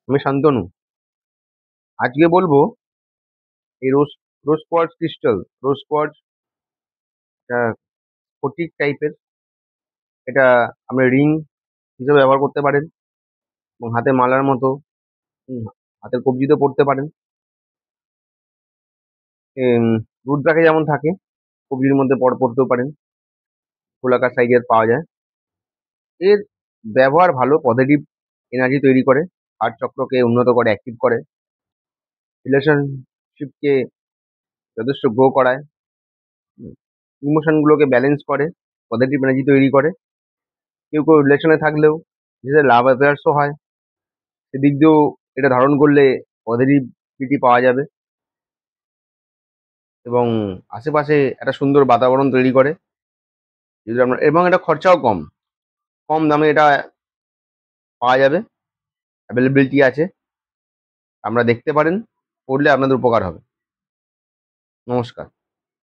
আমি শান্তনু। আজকে বলবো এই রোজ রোজ কোয়ার্টজ ক্রিস্টাল। রোজ কোয়ার্টজ স্ফটিক টাইপের। এটা আপনি রিং হিসেবে ব্যবহার করতে পারেন এবং হাতে মালার মতো হাতের কবজিতে পরতে পারেন। এম, রুদ্রাক্ষে যেমন থাকে কবজির মধ্যে পরতেও পারেন। গোলাকার সাইজের পাওয়া যায়। এর ব্যবহার ভালো, পজিটিভ এনার্জি তৈরি করে, হার্ট চক্রকে উন্নত করে, অ্যাক্টিভ করে, রিলেশনশিপকে যথেষ্ট গ্রো করায়, ইমোশন গুলোকে ব্যালেন্স করে, পজিটিভ এনার্জি তৈরি করে। কেউ কেউ রিলেশনে থাকলেও নিজেদের লাভ অ্যাফেয়ার্সও হয়, সেদিক দিয়েও এটা ধারণ করলে পজিটিভিটি পাওয়া যাবে এবং আশেপাশে একটা সুন্দর বাতাবরণ তৈরি করে। যদি আমরা, এবং এটা খরচাও কম, কম দামে এটা পাওয়া যাবে, অ্যাভেলেবিলিটি আছে। আমরা দেখতে পারেন, পড়লে আপনাদের উপকার হবে। নমস্কার।